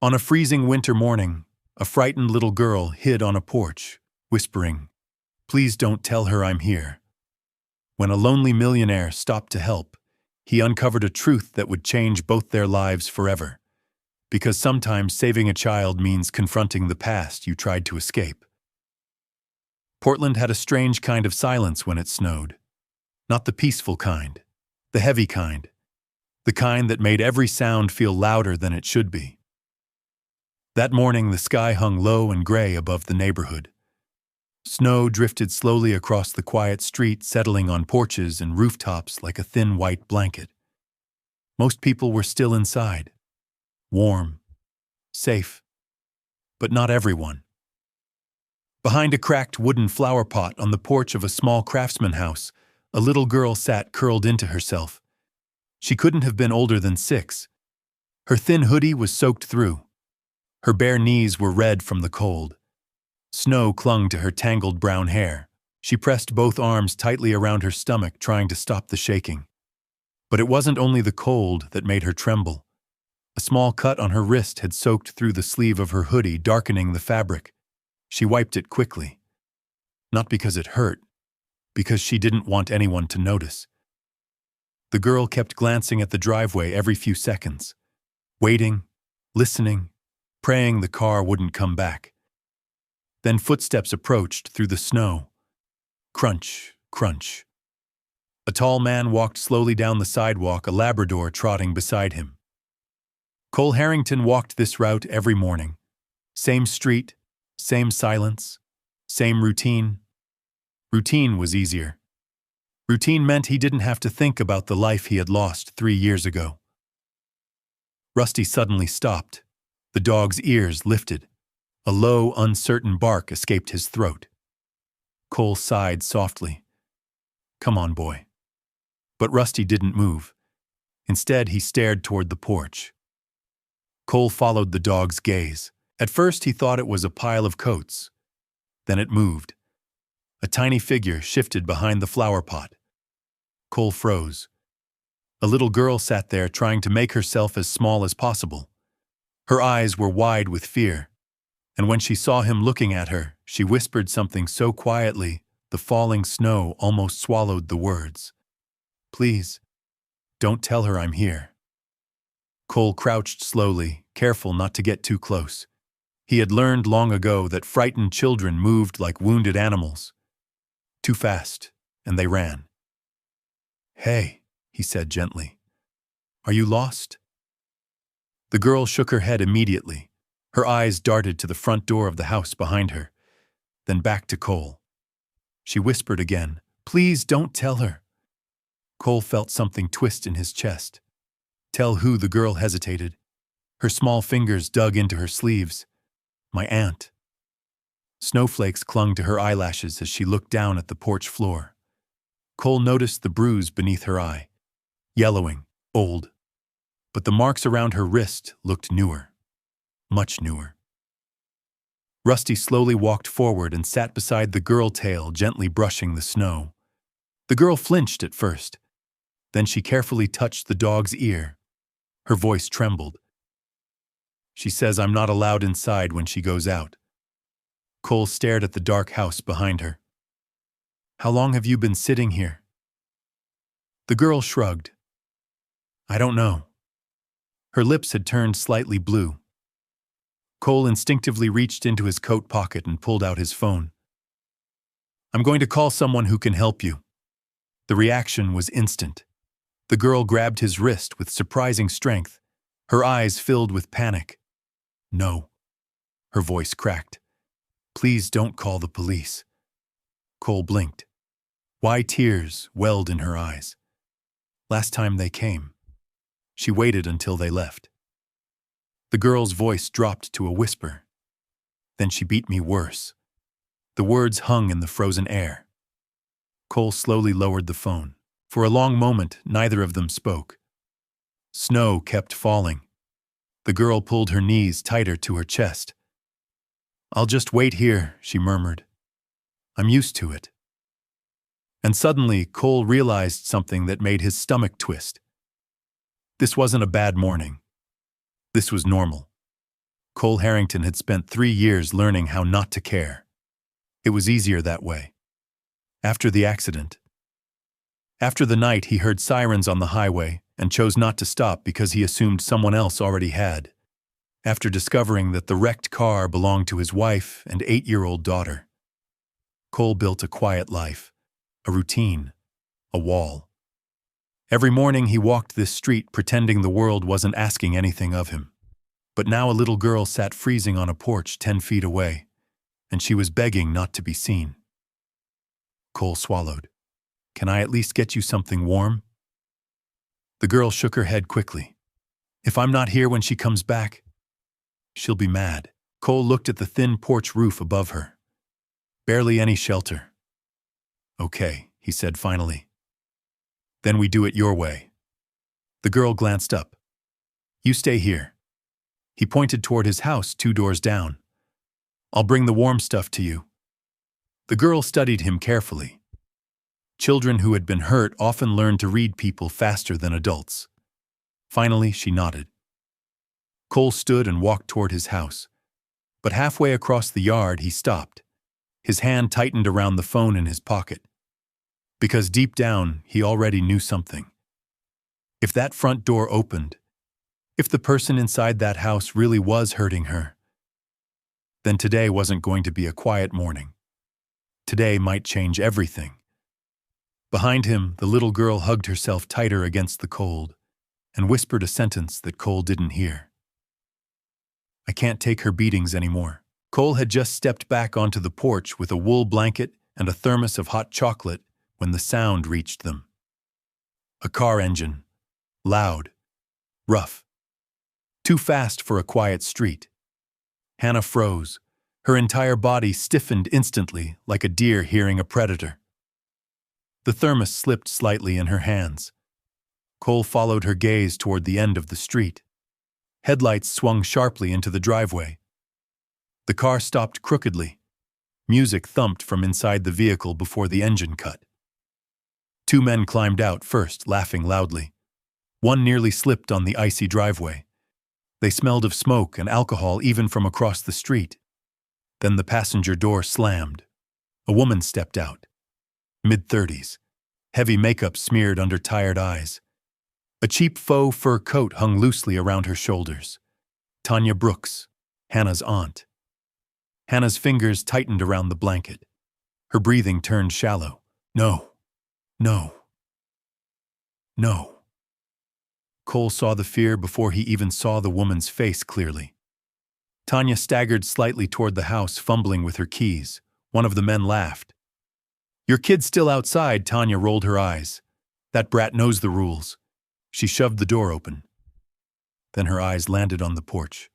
On a freezing winter morning, a frightened little girl hid on a porch, whispering, "Please don't tell her I'm here." When a lonely millionaire stopped to help, he uncovered a truth that would change both their lives forever. Because sometimes saving a child means confronting the past you tried to escape. Portland had a strange kind of silence when it snowed. Not the peaceful kind, the heavy kind. The kind that made every sound feel louder than it should be. That morning, the sky hung low and gray above the neighborhood. Snow drifted slowly across the quiet street, settling on porches and rooftops like a thin white blanket. Most people were still inside, warm, safe, but not everyone. Behind a cracked wooden flower pot on the porch of a small craftsman house, a little girl sat curled into herself. She couldn't have been older than 6. Her thin hoodie was soaked through. Her bare knees were red from the cold. Snow clung to her tangled brown hair. She pressed both arms tightly around her stomach, trying to stop the shaking. But it wasn't only the cold that made her tremble. A small cut on her wrist had soaked through the sleeve of her hoodie, darkening the fabric. She wiped it quickly. Not because it hurt, because she didn't want anyone to notice. The girl kept glancing at the driveway every few seconds, waiting, listening, praying the car wouldn't come back. Then footsteps approached through the snow. Crunch, crunch. A tall man walked slowly down the sidewalk, a Labrador trotting beside him. Cole Harrington walked this route every morning. Same street, same silence, same routine. Routine was easier. Routine meant he didn't have to think about the life he had lost 3 years ago. Rusty suddenly stopped. The dog's ears lifted. A low, uncertain bark escaped his throat. Cole sighed softly. "Come on, boy." But Rusty didn't move. Instead, he stared toward the porch. Cole followed the dog's gaze. At first, he thought it was a pile of coats. Then it moved. A tiny figure shifted behind the flower pot. Cole froze. A little girl sat there, trying to make herself as small as possible. Her eyes were wide with fear, and when she saw him looking at her, she whispered something so quietly the falling snow almost swallowed the words. "Please, don't tell her I'm here." Cole crouched slowly, careful not to get too close. He had learned long ago that frightened children moved like wounded animals. Too fast, and they ran. "Hey," he said gently. "Are you lost?" The girl shook her head immediately. Her eyes darted to the front door of the house behind her, then back to Cole. She whispered again, "Please don't tell her." Cole felt something twist in his chest. Tell who? The girl hesitated. Her small fingers dug into her sleeves. "My aunt." Snowflakes clung to her eyelashes as she looked down at the porch floor. Cole noticed the bruise beneath her eye. Yellowing, old. But the marks around her wrist looked newer. Much newer. Rusty slowly walked forward and sat beside the girl, tail gently brushing the snow. The girl flinched at first. Then she carefully touched the dog's ear. Her voice trembled. "She says I'm not allowed inside when she goes out." Cole stared at the dark house behind her. "How long have you been sitting here?" The girl shrugged. "I don't know." Her lips had turned slightly blue. Cole instinctively reached into his coat pocket and pulled out his phone. "I'm going to call someone who can help you." The reaction was instant. The girl grabbed his wrist with surprising strength, her eyes filled with panic. "No." Her voice cracked. "Please don't call the police." Cole blinked. Why tears welled in her eyes. Last time they came. She waited until they left. The girl's voice dropped to a whisper. "Then she beat me worse." The words hung in the frozen air. Cole slowly lowered the phone. For a long moment, neither of them spoke. Snow kept falling. The girl pulled her knees tighter to her chest. "I'll just wait here," she murmured. "I'm used to it." And suddenly, Cole realized something that made his stomach twist. This wasn't a bad morning. This was normal. Cole Harrington had spent 3 years learning how not to care. It was easier that way. After the accident. After the night he heard sirens on the highway and chose not to stop because he assumed someone else already had. After discovering that the wrecked car belonged to his wife and 8-year-old daughter. Cole built a quiet life, a routine, a wall. Every morning he walked this street pretending the world wasn't asking anything of him. But now a little girl sat freezing on a porch 10 feet away, and she was begging not to be seen. Cole swallowed. "Can I at least get you something warm?" The girl shook her head quickly. "If I'm not here when she comes back, she'll be mad." Cole looked at the thin porch roof above her. Barely any shelter. "Okay," he said finally. "Then we do it your way." The girl glanced up. "You stay here." He pointed toward his house 2 doors down. "I'll bring the warm stuff to you." The girl studied him carefully. Children who had been hurt often learn to read people faster than adults. Finally, she nodded. Cole stood and walked toward his house. But halfway across the yard, he stopped. His hand tightened around the phone in his pocket. Because deep down, he already knew something. If that front door opened, if the person inside that house really was hurting her, then today wasn't going to be a quiet morning. Today might change everything. Behind him, the little girl hugged herself tighter against the cold and whispered a sentence that Cole didn't hear. "I can't take her beatings anymore." Cole had just stepped back onto the porch with a wool blanket and a thermos of hot chocolate when the sound reached them. A car engine. Loud. Rough. Too fast for a quiet street. Hannah froze. Her entire body stiffened instantly like a deer hearing a predator. The thermos slipped slightly in her hands. Cole followed her gaze toward the end of the street. Headlights swung sharply into the driveway. The car stopped crookedly. Music thumped from inside the vehicle before the engine cut. 2 men climbed out first, laughing loudly. One nearly slipped on the icy driveway. They smelled of smoke and alcohol even from across the street. Then the passenger door slammed. A woman stepped out. Mid-30s. Heavy makeup smeared under tired eyes. A cheap faux fur coat hung loosely around her shoulders. Tanya Brooks, Hannah's aunt. Hannah's fingers tightened around the blanket. Her breathing turned shallow. "No. No. No." Cole saw the fear before he even saw the woman's face clearly. Tanya staggered slightly toward the house, fumbling with her keys. One of the men laughed. "Your kid's still outside," Tanya rolled her eyes. "That brat knows the rules." She shoved the door open. Then her eyes landed on the porch.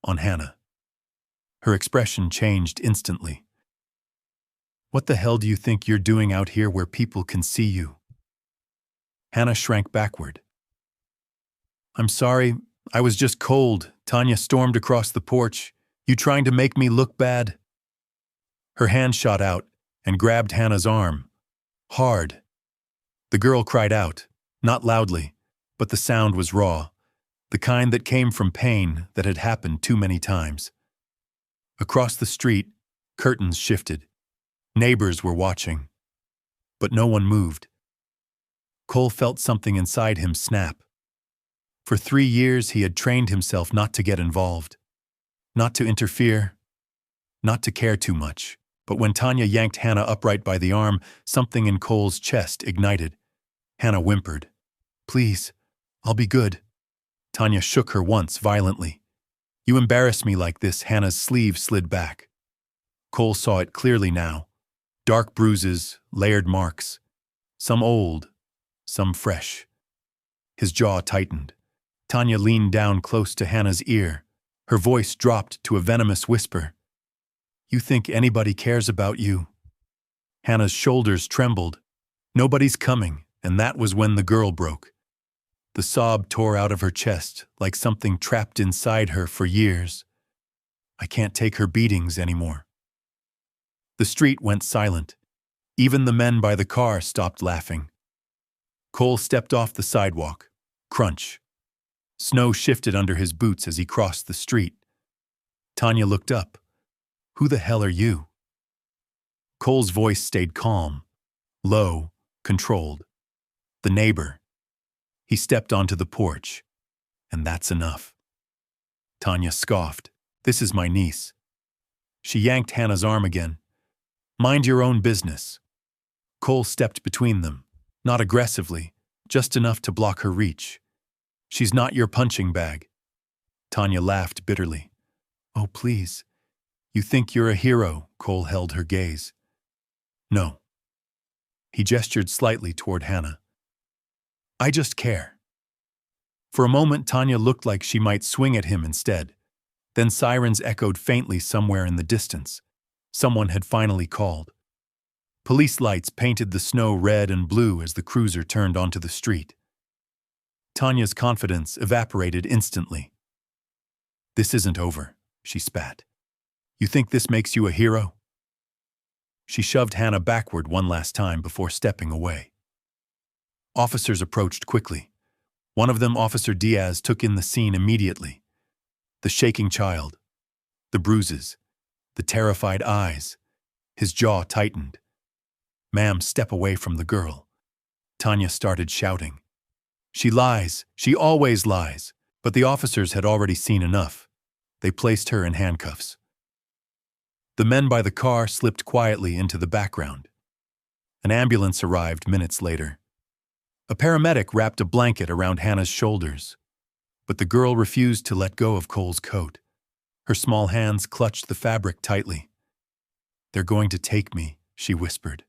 On Hannah. Her expression changed instantly. "What the hell do you think you're doing out here where people can see you?" Hannah shrank backward. "I'm sorry, I was just cold." Tanya stormed across the porch. "You trying to make me look bad?" Her hand shot out and grabbed Hannah's arm. Hard. The girl cried out, not loudly, but the sound was raw, the kind that came from pain that had happened too many times. Across the street, curtains shifted. Neighbors were watching. But no one moved. Cole felt something inside him snap. For 3 years he had trained himself not to get involved, not to interfere, not to care too much. But when Tanya yanked Hannah upright by the arm, something in Cole's chest ignited. Hannah whimpered. "Please, I'll be good." Tanya shook her once violently. "You embarrass me like this." Hannah's sleeve slid back. Cole saw it clearly now. Dark bruises, layered marks. Some old, some fresh. His jaw tightened. Tanya leaned down close to Hannah's ear. Her voice dropped to a venomous whisper. "You think anybody cares about you?" Hannah's shoulders trembled. "Nobody's coming," and that was when the girl broke. The sob tore out of her chest like something trapped inside her for years. "I can't take her beatings anymore." The street went silent. Even the men by the car stopped laughing. Cole stepped off the sidewalk. Crunch. Snow shifted under his boots as he crossed the street. Tanya looked up. Who the hell are you? Cole's voice stayed calm, low, controlled. The neighbor. He stepped onto the porch. And that's enough. Tanya scoffed. This is my niece. She yanked Hannah's arm again. Mind your own business. Cole stepped between them, not aggressively, just enough to block her reach. She's not your punching bag. Tanya laughed bitterly. Oh, please. You think you're a hero, Cole held her gaze. No. He gestured slightly toward Hannah. I just care. For a moment, Tanya looked like she might swing at him instead. Then sirens echoed faintly somewhere in the distance. Someone had finally called. Police lights painted the snow red and blue as the cruiser turned onto the street. Tanya's confidence evaporated instantly. This isn't over, she spat. You think this makes you a hero? She shoved Hannah backward one last time before stepping away. Officers approached quickly. One of them, Officer Diaz, took in the scene immediately. The shaking child, the bruises, the terrified eyes. His jaw tightened. Ma'am, step away from the girl. Tanya started shouting. She lies. She always lies. But the officers had already seen enough. They placed her in handcuffs. The men by the car slipped quietly into the background. An ambulance arrived minutes later. A paramedic wrapped a blanket around Hannah's shoulders. But the girl refused to let go of Cole's coat. Her small hands clutched the fabric tightly. They're going to take me, she whispered.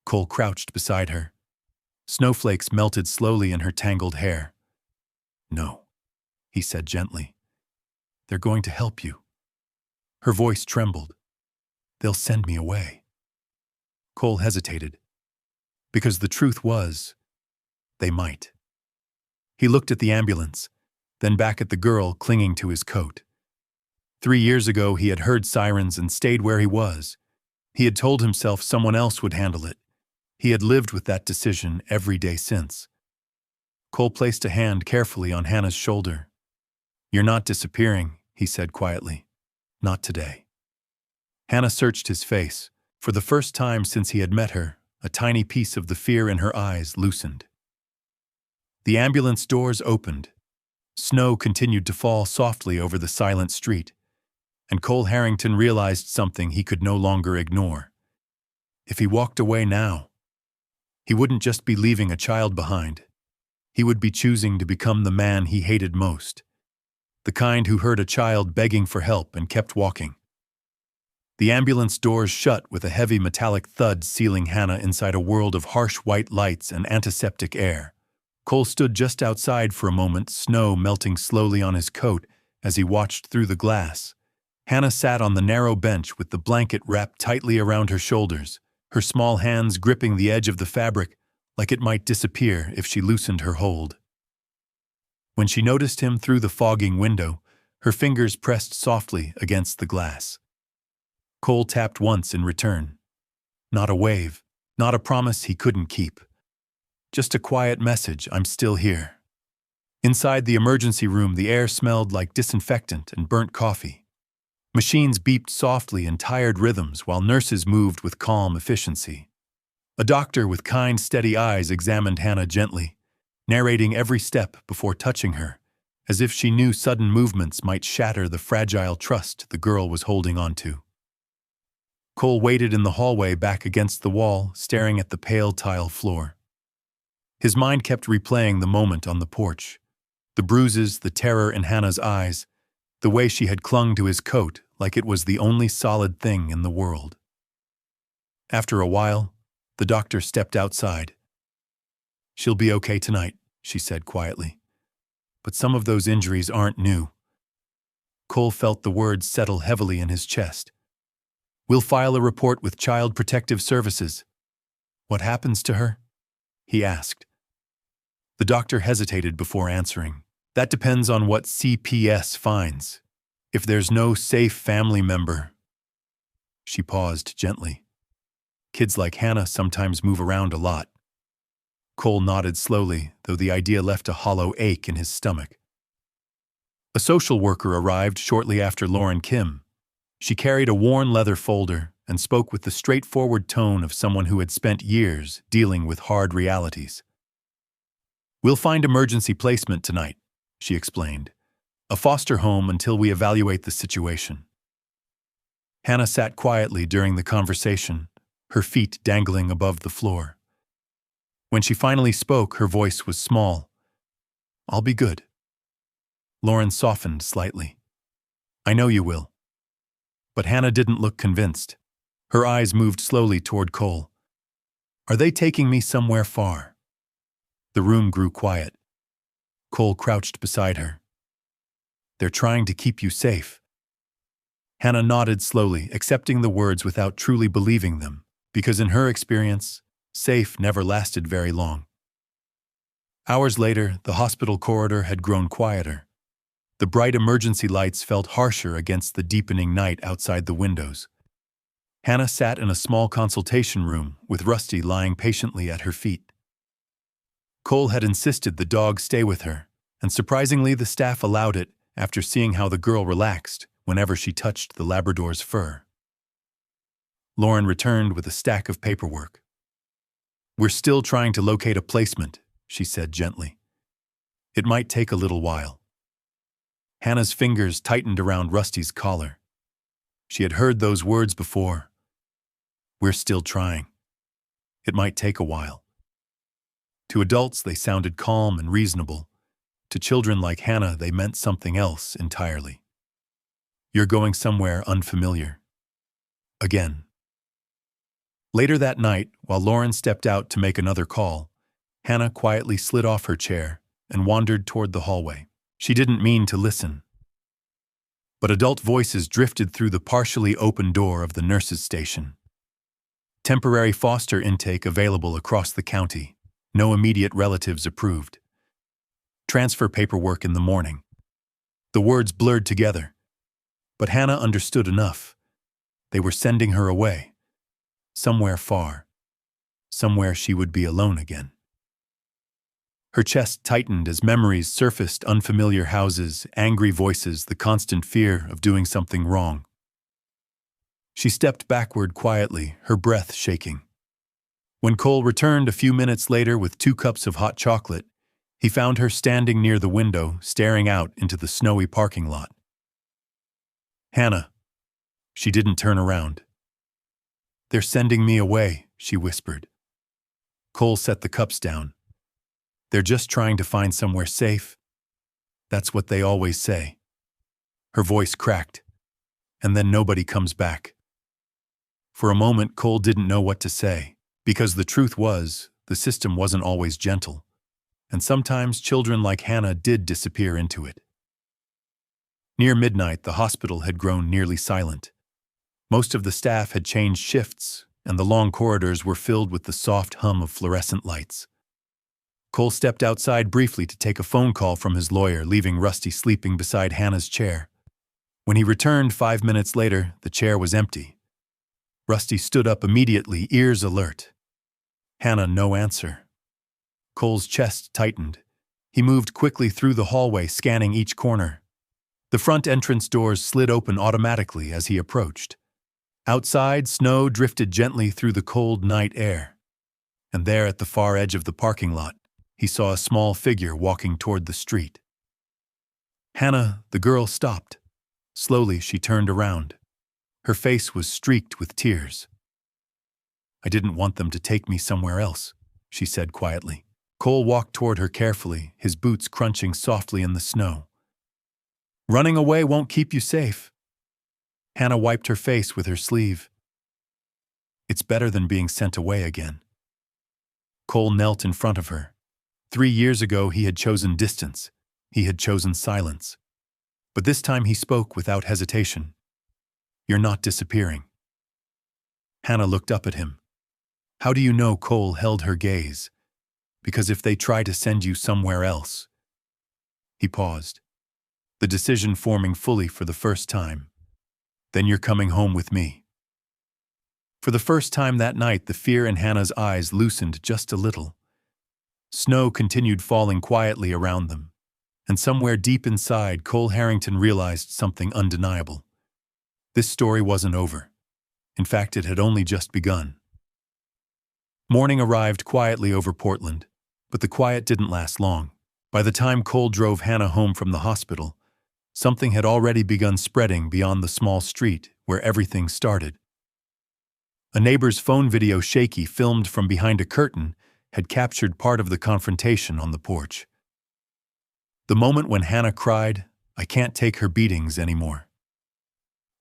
Cole crouched beside her. Snowflakes melted slowly in her tangled hair. No, he said gently. They're going to help you. Her voice trembled. They'll send me away. Cole hesitated. Because the truth was, they might. He looked at the ambulance, then back at the girl clinging to his coat. 3 years ago, he had heard sirens and stayed where he was. He had told himself someone else would handle it. He had lived with that decision every day since. Cole placed a hand carefully on Hannah's shoulder. You're not disappearing, he said quietly. Not today. Hannah searched his face. For the first time since he had met her, a tiny piece of the fear in her eyes loosened. The ambulance doors opened. Snow continued to fall softly over the silent street, and Cole Harrington realized something he could no longer ignore. If he walked away now, he wouldn't just be leaving a child behind. He would be choosing to become the man he hated most. The kind who heard a child begging for help and kept walking. The ambulance doors shut with a heavy metallic thud, sealing Hannah inside a world of harsh white lights and antiseptic air. Cole stood just outside for a moment, snow melting slowly on his coat as he watched through the glass. Hannah sat on the narrow bench with the blanket wrapped tightly around her shoulders, her small hands gripping the edge of the fabric like it might disappear if she loosened her hold. When she noticed him through the fogging window, her fingers pressed softly against the glass. Cole tapped once in return. Not a wave, not a promise he couldn't keep. Just a quiet message, I'm still here. Inside the emergency room, the air smelled like disinfectant and burnt coffee. Machines beeped softly in tired rhythms while nurses moved with calm efficiency. A doctor with kind, steady eyes examined Hannah gently, narrating every step before touching her, as if she knew sudden movements might shatter the fragile trust the girl was holding on to. Cole waited in the hallway back against the wall, staring at the pale tile floor. His mind kept replaying the moment on the porch. The bruises, the terror in Hannah's eyes, the way she had clung to his coat like it was the only solid thing in the world. After a while, the doctor stepped outside. She'll be okay tonight, she said quietly. But some of those injuries aren't new. Cole felt the words settle heavily in his chest. We'll file a report with Child Protective Services. What happens to her? He asked. The doctor hesitated before answering. That depends on what CPS finds. If there's no safe family member. She paused gently. Kids like Hannah sometimes move around a lot. Cole nodded slowly, though the idea left a hollow ache in his stomach. A social worker arrived shortly after Lauren Kim. She carried a worn leather folder and spoke with the straightforward tone of someone who had spent years dealing with hard realities. "We'll find emergency placement tonight," she explained. "A foster home until we evaluate the situation." Hannah sat quietly during the conversation, her feet dangling above the floor. When she finally spoke, her voice was small. "I'll be good." Lauren softened slightly. "I know you will." But Hannah didn't look convinced. Her eyes moved slowly toward Cole. "Are they taking me somewhere far?" The room grew quiet. Cole crouched beside her. "They're trying to keep you safe." Hannah nodded slowly, accepting the words without truly believing them, because in her experience, safe never lasted very long. Hours later, the hospital corridor had grown quieter. The bright emergency lights felt harsher against the deepening night outside the windows. Hannah sat in a small consultation room with Rusty lying patiently at her feet. Cole had insisted the dog stay with her, and surprisingly the staff allowed it after seeing how the girl relaxed whenever she touched the Labrador's fur. Lauren returned with a stack of paperwork. "We're still trying to locate a placement," she said gently. "It might take a little while." Hannah's fingers tightened around Rusty's collar. She had heard those words before. "We're still trying. It might take a while." To adults, they sounded calm and reasonable. To children like Hannah, they meant something else entirely. "You're going somewhere unfamiliar." Again. Later that night, while Lauren stepped out to make another call, Hannah quietly slid off her chair and wandered toward the hallway. She didn't mean to listen. But adult voices drifted through the partially open door of the nurse's station. Temporary foster intake available across the county. No immediate relatives approved. Transfer paperwork in the morning. The words blurred together. But Hannah understood enough. They were sending her away. Somewhere far. Somewhere she would be alone again. Her chest tightened as memories surfaced: unfamiliar houses, angry voices, the constant fear of doing something wrong. She stepped backward quietly, her breath shaking. When Cole returned a few minutes later with 2 cups of hot chocolate, he found her standing near the window, staring out into the snowy parking lot. "Hannah." She didn't turn around. "They're sending me away," she whispered. Cole set the cups down. "They're just trying to find somewhere safe. That's what they always say." Her voice cracked. "And then nobody comes back." For a moment, Cole didn't know what to say, because the truth was, the system wasn't always gentle, and sometimes children like Hannah did disappear into it. Near midnight, the hospital had grown nearly silent. Most of the staff had changed shifts, and the long corridors were filled with the soft hum of fluorescent lights. Cole stepped outside briefly to take a phone call from his lawyer, leaving Rusty sleeping beside Hannah's chair. When he returned 5 minutes later, the chair was empty. Rusty stood up immediately, ears alert. Hannah, no answer. Cole's chest tightened. He moved quickly through the hallway, scanning each corner. The front entrance doors slid open automatically as he approached. Outside, snow drifted gently through the cold night air. And there at the far edge of the parking lot, he saw a small figure walking toward the street. Hannah, the girl, stopped. Slowly, she turned around. Her face was streaked with tears. "I didn't want them to take me somewhere else," she said quietly. Cole walked toward her carefully, his boots crunching softly in the snow. "Running away won't keep you safe." Hannah wiped her face with her sleeve. "It's better than being sent away again." Cole knelt in front of her. 3 years ago, he had chosen distance. He had chosen silence. But this time he spoke without hesitation. "You're not disappearing." Hannah looked up at him. "How do you know?" Cole held her gaze. "Because if they try to send you somewhere else." He paused, the decision forming fully for the first time. "Then you're coming home with me." For the first time that night, the fear in Hannah's eyes loosened just a little. Snow continued falling quietly around them. And somewhere deep inside, Cole Harrington realized something undeniable. This story wasn't over. In fact, it had only just begun. Morning arrived quietly over Portland, but the quiet didn't last long. By the time Cole drove Hannah home from the hospital, something had already begun spreading beyond the small street where everything started. A neighbor's phone video, shaky, filmed from behind a curtain, had captured part of the confrontation on the porch. The moment when Hannah cried, "I can't take her beatings anymore."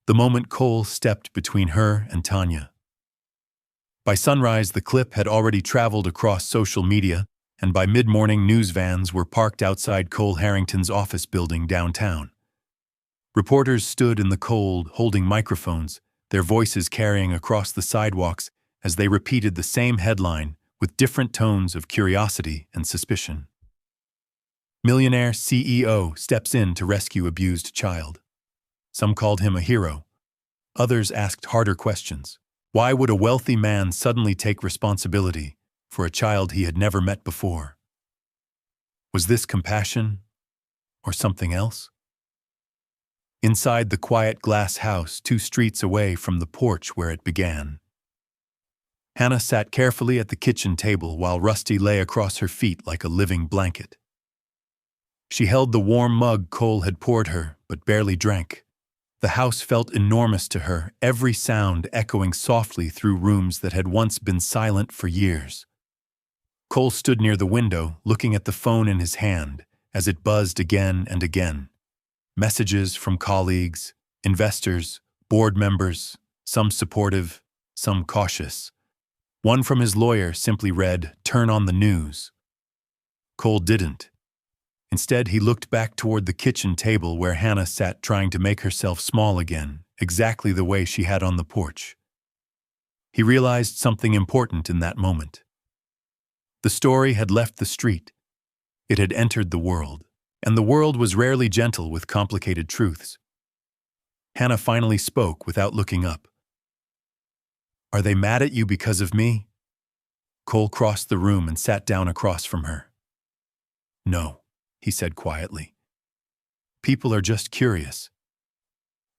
The moment Cole stepped between her and Tanya. By sunrise, the clip had already traveled across social media, and by mid-morning, news vans were parked outside Cole Harrington's office building downtown. Reporters stood in the cold, holding microphones, their voices carrying across the sidewalks as they repeated the same headline with different tones of curiosity and suspicion. Millionaire CEO steps in to rescue abused child. Some called him a hero. Others asked harder questions. Why would a wealthy man suddenly take responsibility for a child he had never met before? Was this compassion or something else? Inside the quiet glass house 2 streets away from the porch where it began, Hannah sat carefully at the kitchen table while Rusty lay across her feet like a living blanket. She held the warm mug Cole had poured her, but barely drank. The house felt enormous to her, every sound echoing softly through rooms that had once been silent for years. Cole stood near the window, looking at the phone in his hand as it buzzed again and again. Messages from colleagues, investors, board members, some supportive, some cautious. One from his lawyer simply read, "Turn on the news." Cole didn't. Instead, he looked back toward the kitchen table where Hannah sat trying to make herself small again, exactly the way she had on the porch. He realized something important in that moment. The story had left the street. It had entered the world, and the world was rarely gentle with complicated truths. Hannah finally spoke without looking up. "Are they mad at you because of me?" Cole crossed the room and sat down across from her. "No," he said quietly. "People are just curious."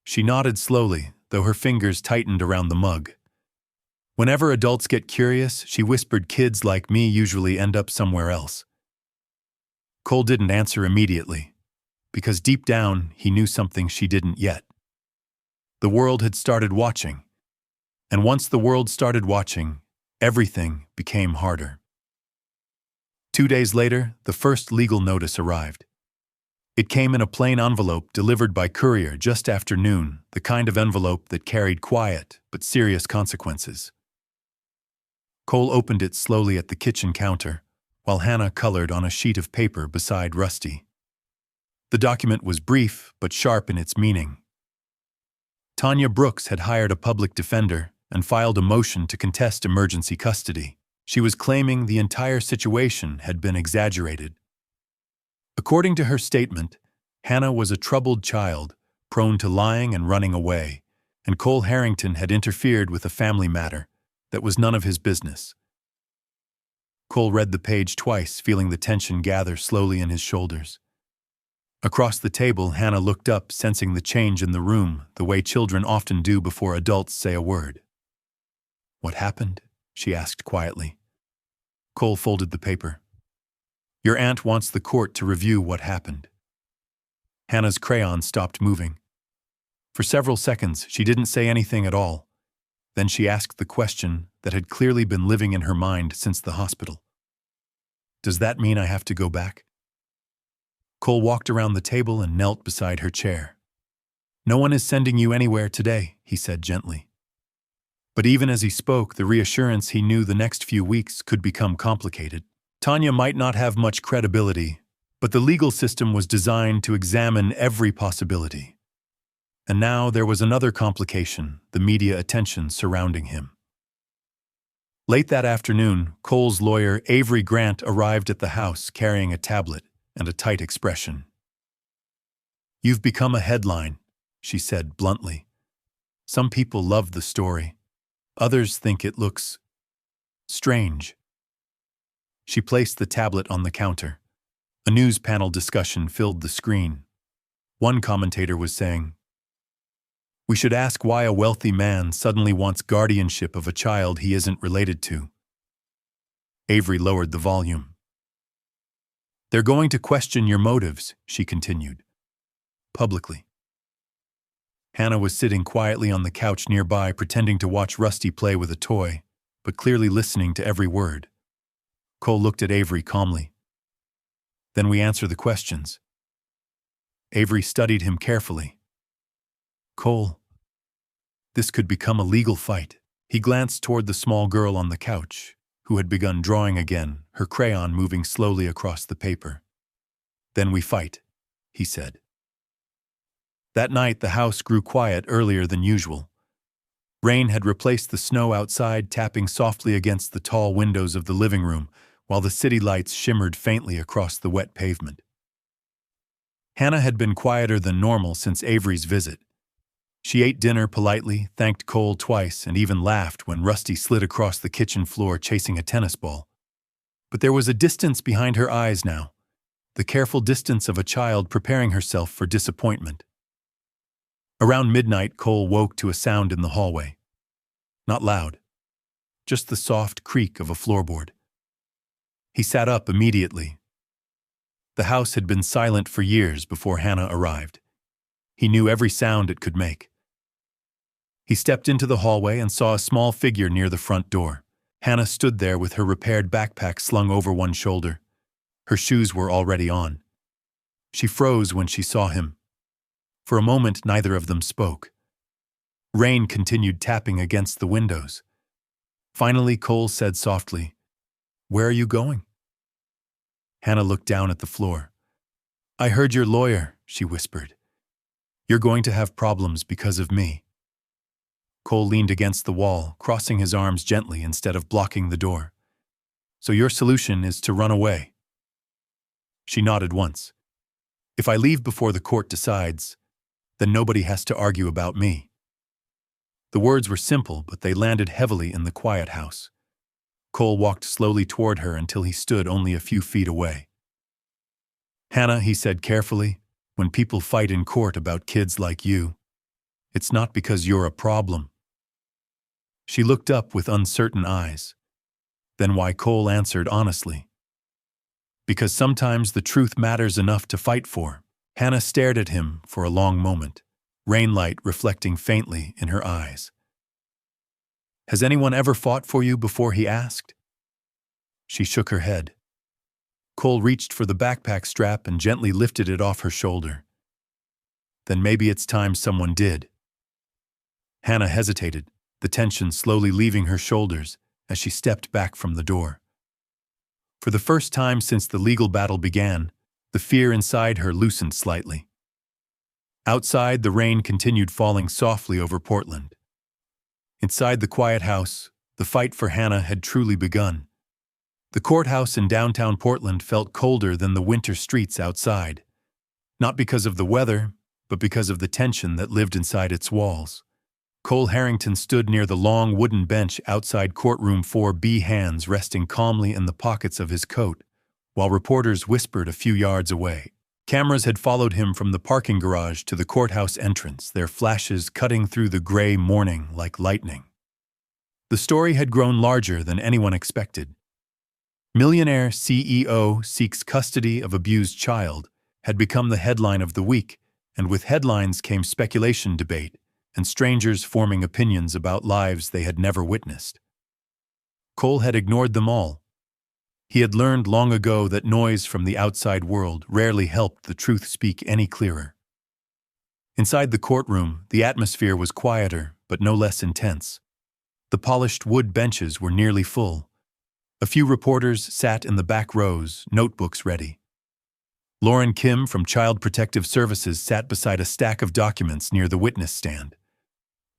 She nodded slowly, though her fingers tightened around the mug. "Whenever adults get curious," she whispered, "kids like me usually end up somewhere else." Cole didn't answer immediately, because deep down he knew something she didn't yet. The world had started watching, and once the world started watching, everything became harder. 2 days later, the first legal notice arrived. It came in a plain envelope delivered by courier just after noon, the kind of envelope that carried quiet but serious consequences. Cole opened it slowly at the kitchen counter, while Hannah colored on a sheet of paper beside Rusty. The document was brief but sharp in its meaning. Tanya Brooks had hired a public defender and filed a motion to contest emergency custody. She was claiming the entire situation had been exaggerated. According to her statement, Hannah was a troubled child, prone to lying and running away, and Cole Harrington had interfered with a family matter that was none of his business. Cole read the page twice, feeling the tension gather slowly in his shoulders. Across the table, Hannah looked up, sensing the change in the room, the way children often do before adults say a word. "What happened?" she asked quietly. Cole folded the paper. "Your aunt wants the court to review what happened." Hannah's crayon stopped moving. For several seconds, she didn't say anything at all. Then she asked the question that had clearly been living in her mind since the hospital. "Does that mean I have to go back?" Cole walked around the table and knelt beside her chair. "No one is sending you anywhere today," he said gently. But even as he spoke, the reassurance he knew the next few weeks could become complicated. Tanya might not have much credibility, but the legal system was designed to examine every possibility. And now there was another complication, the media attention surrounding him. Late that afternoon, Cole's lawyer, Avery Grant, arrived at the house carrying a tablet and a tight expression. "You've become a headline," she said bluntly. "Some people love the story. Others think it looks strange." She placed the tablet on the counter. A news panel discussion filled the screen. One commentator was saying, "We should ask why a wealthy man suddenly wants guardianship of a child he isn't related to." Avery lowered the volume. "They're going to question your motives," she continued. "Publicly." Hannah was sitting quietly on the couch nearby, pretending to watch Rusty play with a toy, but clearly listening to every word. Cole looked at Avery calmly. "Then we answer the questions." Avery studied him carefully. "Cole, this could become a legal fight." He glanced toward the small girl on the couch, who had begun drawing again, her crayon moving slowly across the paper. "Then we fight," he said. That night, the house grew quiet earlier than usual. Rain had replaced the snow outside, tapping softly against the tall windows of the living room, while the city lights shimmered faintly across the wet pavement. Hannah had been quieter than normal since Avery's visit. She ate dinner politely, thanked Cole twice, and even laughed when Rusty slid across the kitchen floor chasing a tennis ball. But there was a distance behind her eyes now, the careful distance of a child preparing herself for disappointment. Around midnight, Cole woke to a sound in the hallway. Not loud, just the soft creak of a floorboard. He sat up immediately. The house had been silent for years before Hannah arrived. He knew every sound it could make. He stepped into the hallway and saw a small figure near the front door. Hannah stood there with her repaired backpack slung over one shoulder. Her shoes were already on. She froze when she saw him. For a moment, neither of them spoke. Rain continued tapping against the windows. Finally, Cole said softly, "Where are you going?" Hannah looked down at the floor. "I heard your lawyer," she whispered. "You're going to have problems because of me." Cole leaned against the wall, crossing his arms gently instead of blocking the door. "So your solution is to run away?" She nodded once. "If I leave before the court decides, then nobody has to argue about me." The words were simple, but they landed heavily in the quiet house. Cole walked slowly toward her until he stood only a few feet away. "Hannah," he said carefully, "when people fight in court about kids like you, it's not because you're a problem." She looked up with uncertain eyes. Then why Cole answered honestly, "Because sometimes the truth matters enough to fight for." Hannah stared at him for a long moment, rainlight reflecting faintly in her eyes. "Has anyone ever fought for you before?" he asked. She shook her head. Cole reached for the backpack strap and gently lifted it off her shoulder. "Then maybe it's time someone did." Hannah hesitated, the tension slowly leaving her shoulders as she stepped back from the door. For the first time since the legal battle began, the fear inside her loosened slightly. Outside, the rain continued falling softly over Portland. Inside the quiet house, the fight for Hannah had truly begun. The courthouse in downtown Portland felt colder than the winter streets outside, not because of the weather, but because of the tension that lived inside its walls. Cole Harrington stood near the long wooden bench outside courtroom 4B, hands resting calmly in the pockets of his coat, while reporters whispered a few yards away. Cameras had followed him from the parking garage to the courthouse entrance, their flashes cutting through the gray morning like lightning. The story had grown larger than anyone expected. Millionaire CEO seeks custody of abused child had become the headline of the week, and with headlines came speculation, debate, and strangers forming opinions about lives they had never witnessed. Cole had ignored them all. He had learned long ago that noise from the outside world rarely helped the truth speak any clearer. Inside the courtroom, the atmosphere was quieter, but no less intense. The polished wood benches were nearly full. A few reporters sat in the back rows, notebooks ready. Lauren Kim from Child Protective Services sat beside a stack of documents near the witness stand.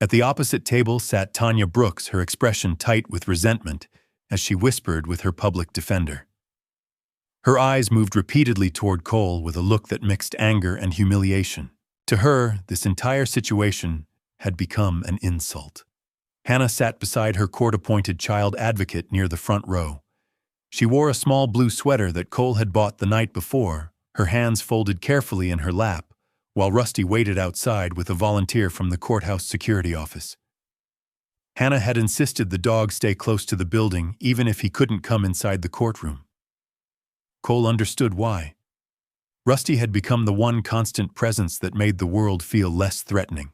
At the opposite table sat Tanya Brooks, her expression tight with resentment, as she whispered with her public defender. Her eyes moved repeatedly toward Cole with a look that mixed anger and humiliation. To her, this entire situation had become an insult. Hannah sat beside her court-appointed child advocate near the front row. She wore a small blue sweater that Cole had bought the night before, her hands folded carefully in her lap, while Rusty waited outside with a volunteer from the courthouse security office. Hannah had insisted the dog stay close to the building even if he couldn't come inside the courtroom. Cole understood why. Rusty had become the one constant presence that made the world feel less threatening.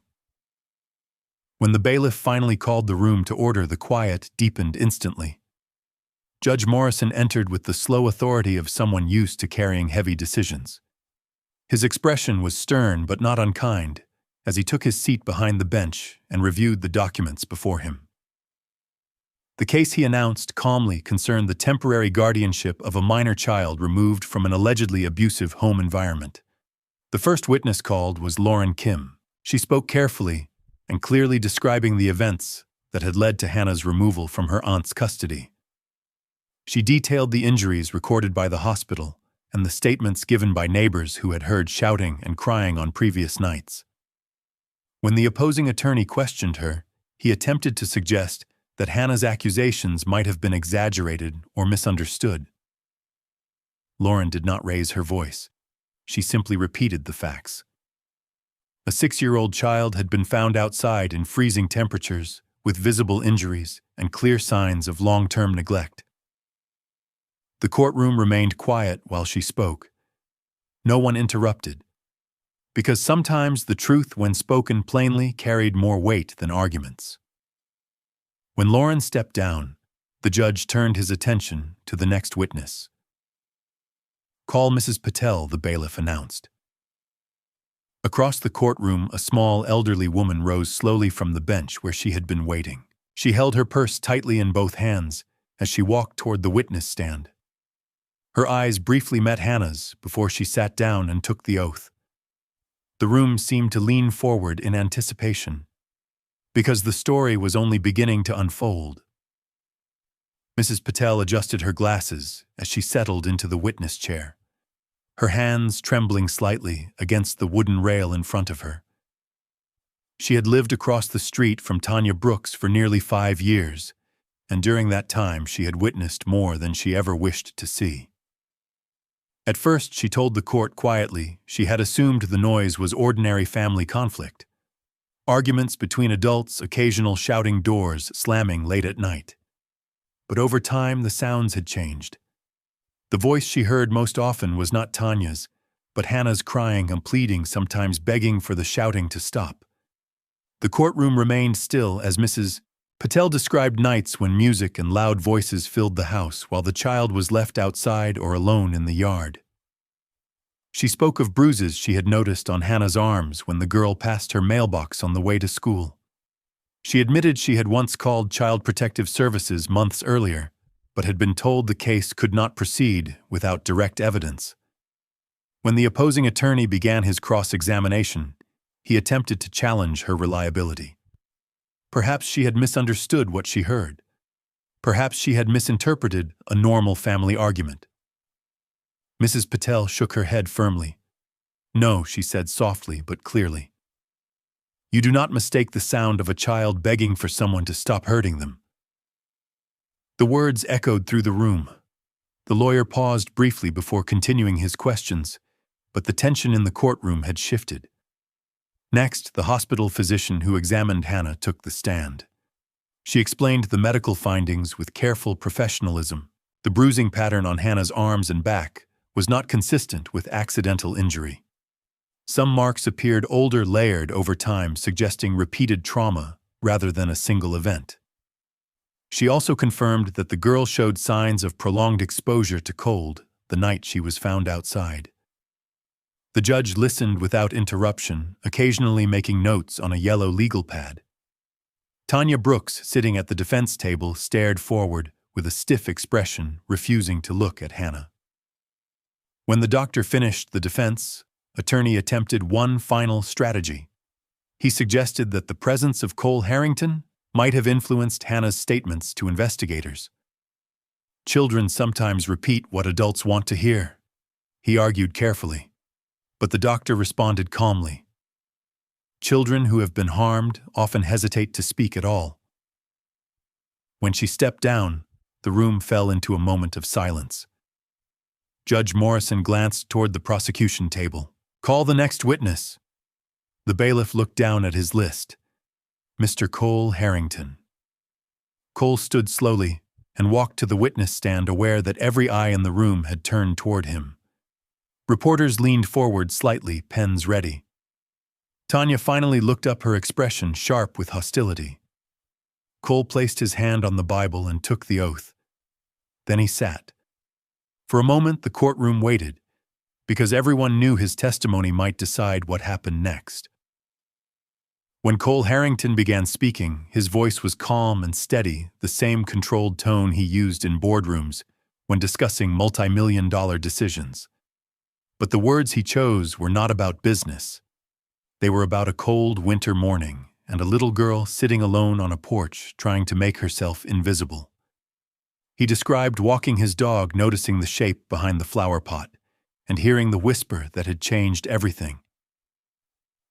When the bailiff finally called the room to order, the quiet deepened instantly. Judge Morrison entered with the slow authority of someone used to carrying heavy decisions. His expression was stern but not unkind, as he took his seat behind the bench and reviewed the documents before him. The case, he announced calmly, concerned the temporary guardianship of a minor child removed from an allegedly abusive home environment. The first witness called was Lauren Kim. She spoke carefully and clearly, describing the events that had led to Hannah's removal from her aunt's custody. She detailed the injuries recorded by the hospital and the statements given by neighbors who had heard shouting and crying on previous nights. When the opposing attorney questioned her, he attempted to suggest that Hannah's accusations might have been exaggerated or misunderstood. Lauren did not raise her voice. She simply repeated the facts. A 6-year-old child had been found outside in freezing temperatures, with visible injuries and clear signs of long-term neglect. The courtroom remained quiet while she spoke. No one interrupted, because sometimes the truth, when spoken plainly, carried more weight than arguments. When Lauren stepped down, the judge turned his attention to the next witness. "Call Mrs. Patel," the bailiff announced. Across the courtroom, a small, elderly woman rose slowly from the bench where she had been waiting. She held her purse tightly in both hands as she walked toward the witness stand. Her eyes briefly met Hannah's before she sat down and took the oath. The room seemed to lean forward in anticipation, because the story was only beginning to unfold. Mrs. Patel adjusted her glasses as she settled into the witness chair, her hands trembling slightly against the wooden rail in front of her. She had lived across the street from Tanya Brooks for nearly 5 years, and during that time she had witnessed more than she ever wished to see. At first, she told the court quietly, she had assumed the noise was ordinary family conflict. Arguments between adults, occasional shouting, doors slamming late at night. But over time, the sounds had changed. The voice she heard most often was not Tanya's, but Hannah's, crying and pleading, sometimes begging for the shouting to stop. The courtroom remained still as Mrs. Patel described nights when music and loud voices filled the house while the child was left outside or alone in the yard. She spoke of bruises she had noticed on Hannah's arms when the girl passed her mailbox on the way to school. She admitted she had once called Child Protective Services months earlier, but had been told the case could not proceed without direct evidence. When the opposing attorney began his cross-examination, he attempted to challenge her reliability. Perhaps she had misunderstood what she heard. Perhaps she had misinterpreted a normal family argument. Mrs. Patel shook her head firmly. "No," she said softly but clearly. "You do not mistake the sound of a child begging for someone to stop hurting them." The words echoed through the room. The lawyer paused briefly before continuing his questions, but the tension in the courtroom had shifted. Next, the hospital physician who examined Hannah took the stand. She explained the medical findings with careful professionalism. The bruising pattern on Hannah's arms and back was not consistent with accidental injury. Some marks appeared older, layered over time, suggesting repeated trauma rather than a single event. She also confirmed that the girl showed signs of prolonged exposure to cold the night she was found outside. The judge listened without interruption, occasionally making notes on a yellow legal pad. Tanya Brooks, sitting at the defense table, stared forward with a stiff expression, refusing to look at Hannah. When the doctor finished the defense, attorney attempted one final strategy. He suggested that the presence of Cole Harrington might have influenced Hannah's statements to investigators. "Children sometimes repeat what adults want to hear," he argued carefully. But the doctor responded calmly. "Children who have been harmed often hesitate to speak at all." When she stepped down, the room fell into a moment of silence. Judge Morrison glanced toward the prosecution table. "Call the next witness." The bailiff looked down at his list. Mr. Cole Harrington. Cole stood slowly and walked to the witness stand, aware that every eye in the room had turned toward him. Reporters leaned forward slightly, pens ready. Tanya finally looked up, her expression sharp with hostility. Cole placed his hand on the Bible and took the oath. Then he sat. For a moment, the courtroom waited, because everyone knew his testimony might decide what happened next. When Cole Harrington began speaking, his voice was calm and steady, the same controlled tone he used in boardrooms when discussing multi-million-dollar decisions. But the words he chose were not about business. They were about a cold winter morning and a little girl sitting alone on a porch trying to make herself invisible. He described walking his dog, noticing the shape behind the flower pot, and hearing the whisper that had changed everything.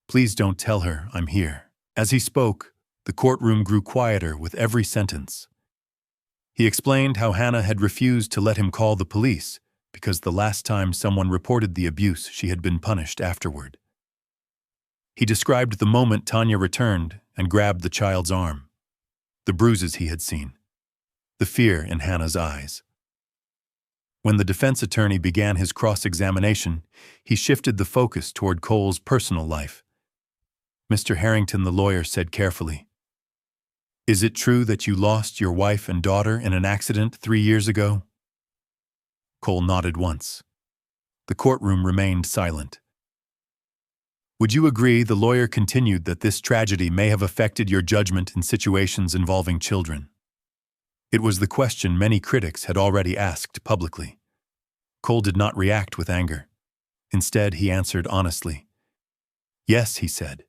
"Please don't tell her I'm here." As he spoke, the courtroom grew quieter with every sentence. He explained how Hannah had refused to let him call the police because the last time someone reported the abuse, she had been punished afterward. He described the moment Tanya returned and grabbed the child's arm, the bruises he had seen, the fear in Hannah's eyes. When the defense attorney began his cross-examination, he shifted the focus toward Cole's personal life. "Mr. Harrington," the lawyer said carefully, "is it true that you lost your wife and daughter in an accident 3 years ago?" Cole nodded once. The courtroom remained silent. "Would you agree," the lawyer continued, "that this tragedy may have affected your judgment in situations involving children?" It was the question many critics had already asked publicly. Cole did not react with anger. Instead, he answered honestly. "Yes," he said.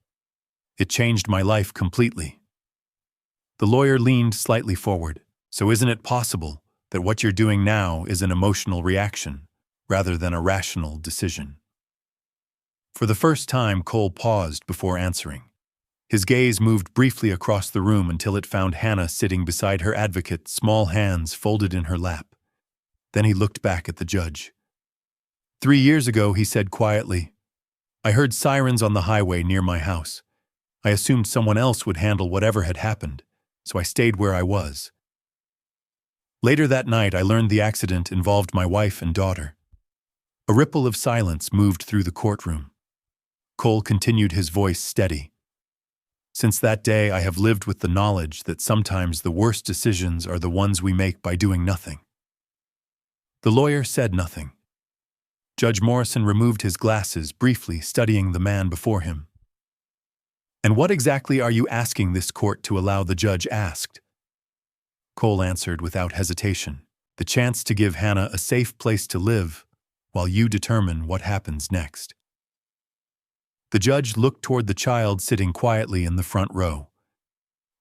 "It changed my life completely." The lawyer leaned slightly forward. "So isn't it possible that what you're doing now is an emotional reaction rather than a rational decision?" For the first time, Cole paused before answering. His gaze moved briefly across the room until it found Hannah sitting beside her advocate, small hands folded in her lap. Then he looked back at the judge. 3 years ago," he said quietly, "I heard sirens on the highway near my house. I assumed someone else would handle whatever had happened, so I stayed where I was. Later that night, I learned the accident involved my wife and daughter." A ripple of silence moved through the courtroom. Cole continued, his voice steady. "Since that day, I have lived with the knowledge that sometimes the worst decisions are the ones we make by doing nothing." The lawyer said nothing. Judge Morrison removed his glasses, briefly studying the man before him. "And what exactly are you asking this court to allow?" the judge asked. Cole answered without hesitation. "The chance to give Hannah a safe place to live while you determine what happens next." The judge looked toward the child sitting quietly in the front row.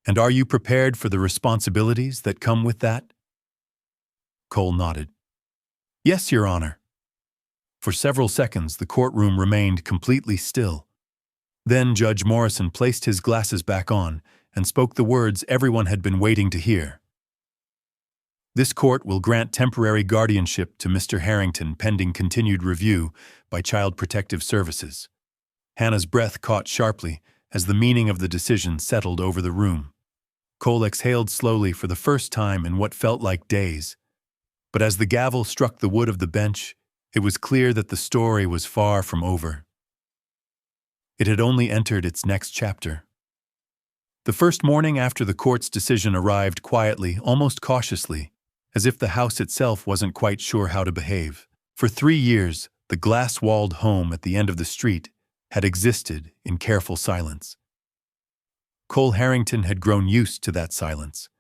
"And are you prepared for the responsibilities that come with that?" Cole nodded. "Yes, Your Honor." For several seconds, the courtroom remained completely still. Then Judge Morrison placed his glasses back on and spoke the words everyone had been waiting to hear. "This court will grant temporary guardianship to Mr. Harrington pending continued review by Child Protective Services." Hannah's breath caught sharply as the meaning of the decision settled over the room. Cole exhaled slowly for the first time in what felt like days. But as the gavel struck the wood of the bench, it was clear that the story was far from over. It had only entered its next chapter. The first morning after the court's decision arrived quietly, almost cautiously, as if the house itself wasn't quite sure how to behave. For 3 years, the glass-walled home at the end of the street had existed in careful silence. Cole Harrington had grown used to that silence.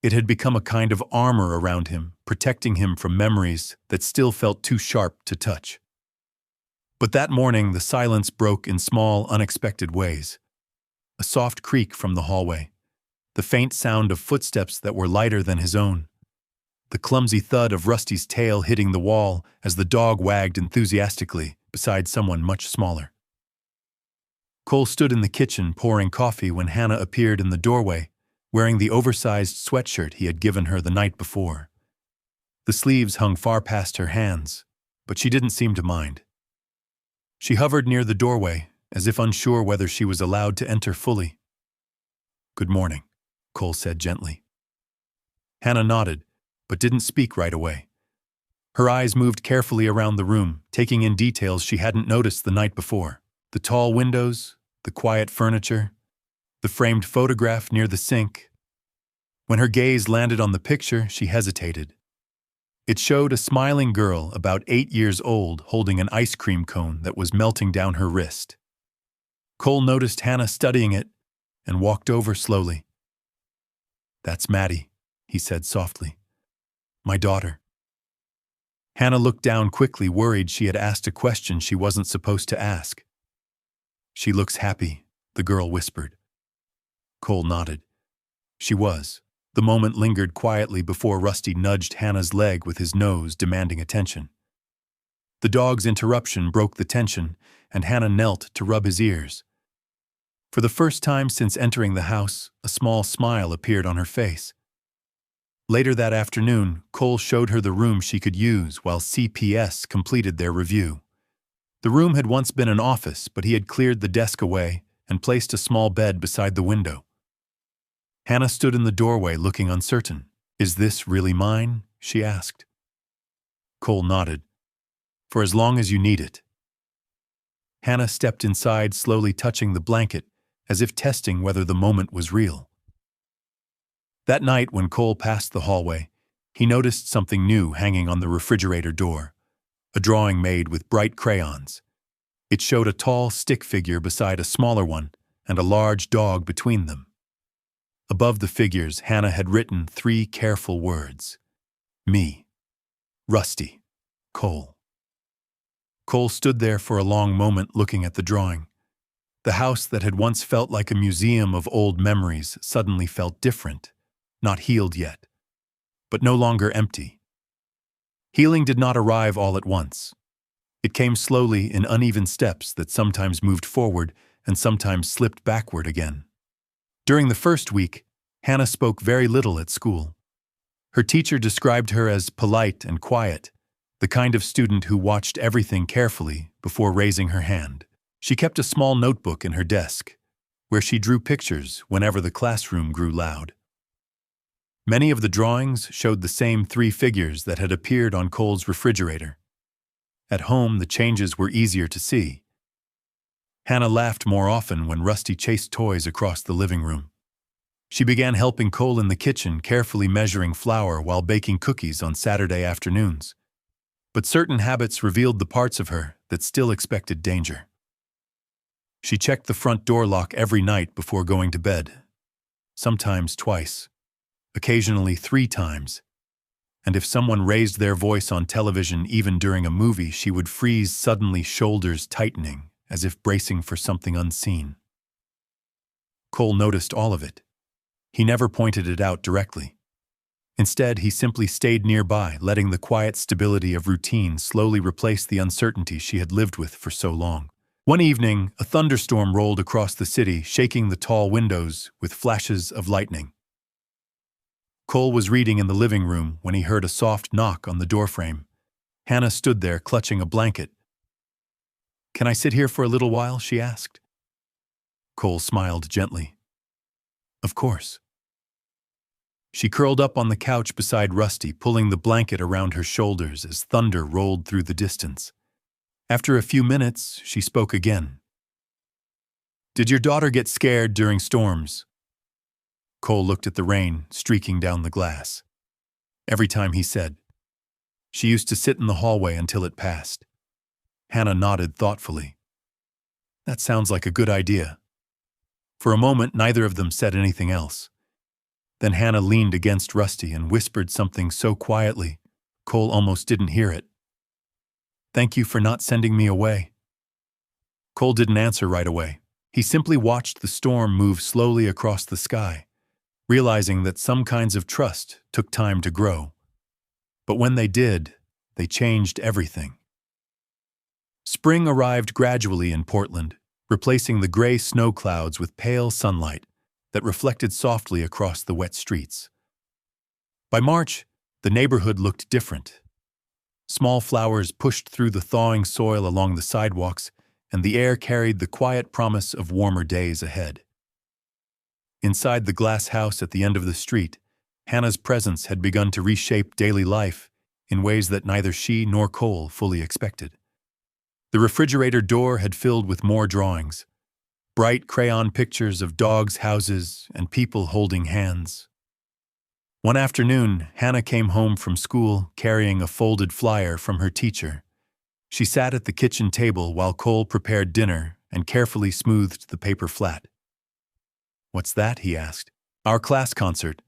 It had become a kind of armor around him, protecting him from memories that still felt too sharp to touch. But that morning, the silence broke in small, unexpected ways. A soft creak from the hallway, the faint sound of footsteps that were lighter than his own, the clumsy thud of Rusty's tail hitting the wall as the dog wagged enthusiastically beside someone much smaller. Cole stood in the kitchen pouring coffee when Hannah appeared in the doorway, wearing the oversized sweatshirt he had given her the night before. The sleeves hung far past her hands, but she didn't seem to mind. She hovered near the doorway, as if unsure whether she was allowed to enter fully. "Good morning," Cole said gently. Hannah nodded, but didn't speak right away. Her eyes moved carefully around the room, taking in details she hadn't noticed the night before. The tall windows, the quiet furniture, the framed photograph near the sink. When her gaze landed on the picture, she hesitated. It showed a smiling girl about 8 years old holding an ice cream cone that was melting down her wrist. Cole noticed Hannah studying it and walked over slowly. "That's Maddie," he said softly. "My daughter." Hannah looked down quickly, worried she had asked a question she wasn't supposed to ask. "She looks happy," the girl whispered. Cole nodded. She was. The moment lingered quietly before Rusty nudged Hannah's leg with his nose, demanding attention. The dog's interruption broke the tension, and Hannah knelt to rub his ears. For the first time since entering the house, a small smile appeared on her face. Later that afternoon, Cole showed her the room she could use while CPS completed their review. The room had once been an office, but he had cleared the desk away and placed a small bed beside the window. Hannah stood in the doorway looking uncertain. "Is this really mine?" she asked. Cole nodded. "For as long as you need it." Hannah stepped inside, slowly touching the blanket, as if testing whether the moment was real. That night, when Cole passed the hallway, he noticed something new hanging on the refrigerator door, a drawing made with bright crayons. It showed a tall stick figure beside a smaller one and a large dog between them. Above the figures, Hannah had written 3 careful words: "Me, Rusty, Cole." Cole stood there for a long moment looking at the drawing. The house that had once felt like a museum of old memories suddenly felt different, not healed yet, but no longer empty. Healing did not arrive all at once. It came slowly in uneven steps that sometimes moved forward and sometimes slipped backward again. During the first week, Hannah spoke very little at school. Her teacher described her as polite and quiet, the kind of student who watched everything carefully before raising her hand. She kept a small notebook in her desk, where she drew pictures whenever the classroom grew loud. Many of the drawings showed the same 3 figures that had appeared on Cole's refrigerator. At home, the changes were easier to see. Hannah laughed more often when Rusty chased toys across the living room. She began helping Cole in the kitchen, carefully measuring flour while baking cookies on Saturday afternoons. But certain habits revealed the parts of her that still expected danger. She checked the front door lock every night before going to bed, sometimes twice, occasionally 3 times. And if someone raised their voice on television even during a movie, she would freeze suddenly, shoulders tightening, as if bracing for something unseen. Cole noticed all of it. He never pointed it out directly. Instead, he simply stayed nearby, letting the quiet stability of routine slowly replace the uncertainty she had lived with for so long. One evening, a thunderstorm rolled across the city, shaking the tall windows with flashes of lightning. Cole was reading in the living room when he heard a soft knock on the doorframe. Hannah stood there, clutching a blanket. "Can I sit here for a little while?" she asked. Cole smiled gently. "Of course." She curled up on the couch beside Rusty, pulling the blanket around her shoulders as thunder rolled through the distance. After a few minutes, she spoke again. "Did your daughter get scared during storms?" Cole looked at the rain streaking down the glass. Every time he said, "She used to sit in the hallway until it passed." Hannah nodded thoughtfully. "That sounds like a good idea." For a moment, neither of them said anything else. Then Hannah leaned against Rusty and whispered something so quietly, Cole almost didn't hear it. "Thank you for not sending me away." Cole didn't answer right away. He simply watched the storm move slowly across the sky, realizing that some kinds of trust took time to grow. But when they did, they changed everything. Spring arrived gradually in Portland, replacing the gray snow clouds with pale sunlight. that reflected softly across the wet streets. By March, the neighborhood looked different. Small flowers pushed through the thawing soil along the sidewalks, and the air carried the quiet promise of warmer days ahead. Inside the glass house at the end of the street, Hannah's presence had begun to reshape daily life in ways that neither she nor Cole fully expected. The refrigerator door had filled with more drawings, bright crayon pictures of dogs, houses, and people holding hands. One afternoon, Hannah came home from school carrying a folded flyer from her teacher. She sat at the kitchen table while Cole prepared dinner and carefully smoothed the paper flat. "What's that?" he asked. "Our class concert,"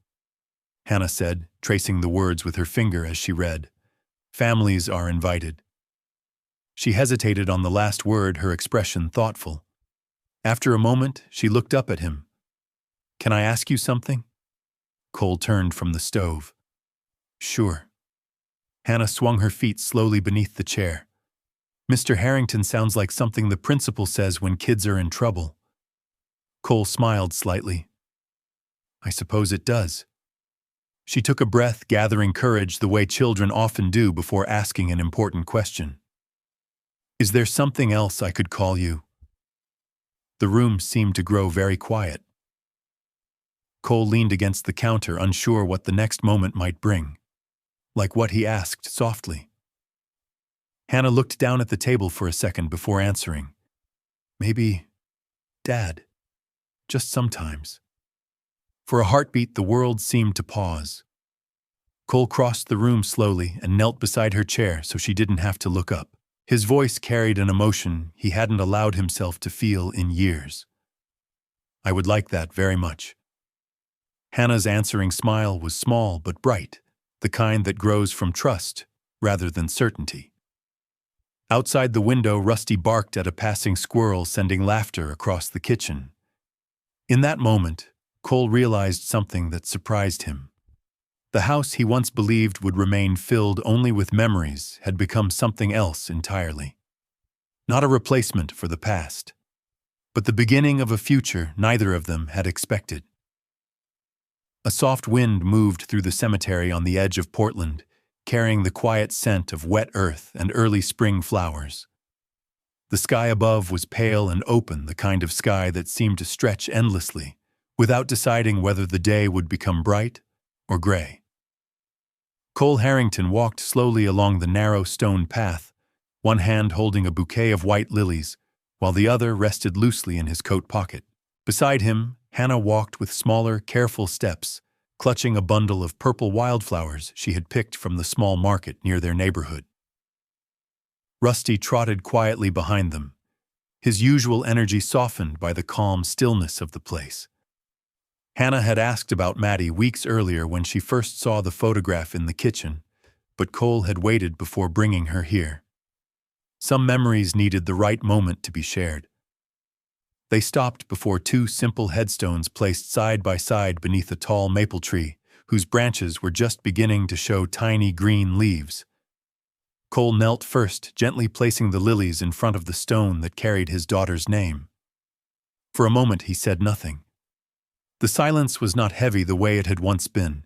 Hannah said, tracing the words with her finger as she read. "Families are invited." She hesitated on the last word, her expression thoughtful. After a moment, she looked up at him. "Can I ask you something?" Cole turned from the stove. "Sure." Hannah swung her feet slowly beneath the chair. "Mr. Harrington sounds like something the principal says when kids are in trouble." Cole smiled slightly. "I suppose it does." She took a breath, gathering courage the way children often do before asking an important question. "Is there something else I could call you?" The room seemed to grow very quiet. Cole leaned against the counter, unsure what the next moment might bring. "Like what?" he asked softly. Hannah looked down at the table for a second before answering. "Maybe Dad. Just sometimes." For a heartbeat, the world seemed to pause. Cole crossed the room slowly and knelt beside her chair so she didn't have to look up. His voice carried an emotion he hadn't allowed himself to feel in years. "I would like that very much." Hannah's answering smile was small but bright, the kind that grows from trust rather than certainty. Outside the window, Rusty barked at a passing squirrel, sending laughter across the kitchen. In that moment, Cole realized something that surprised him. The house he once believed would remain filled only with memories had become something else entirely. Not a replacement for the past, but the beginning of a future neither of them had expected. A soft wind moved through the cemetery on the edge of Portland, carrying the quiet scent of wet earth and early spring flowers. The sky above was pale and open, the kind of sky that seemed to stretch endlessly, without deciding whether the day would become bright or gray. Cole Harrington walked slowly along the narrow stone path, one hand holding a bouquet of white lilies, while the other rested loosely in his coat pocket. Beside him, Hannah walked with smaller, careful steps, clutching a bundle of purple wildflowers she had picked from the small market near their neighborhood. Rusty trotted quietly behind them, his usual energy softened by the calm stillness of the place. Hannah had asked about Maddie weeks earlier when she first saw the photograph in the kitchen, but Cole had waited before bringing her here. Some memories needed the right moment to be shared. They stopped before two simple headstones placed side by side beneath a tall maple tree, whose branches were just beginning to show tiny green leaves. Cole knelt first, gently placing the lilies in front of the stone that carried his daughter's name. For a moment he said nothing. The silence was not heavy the way it had once been.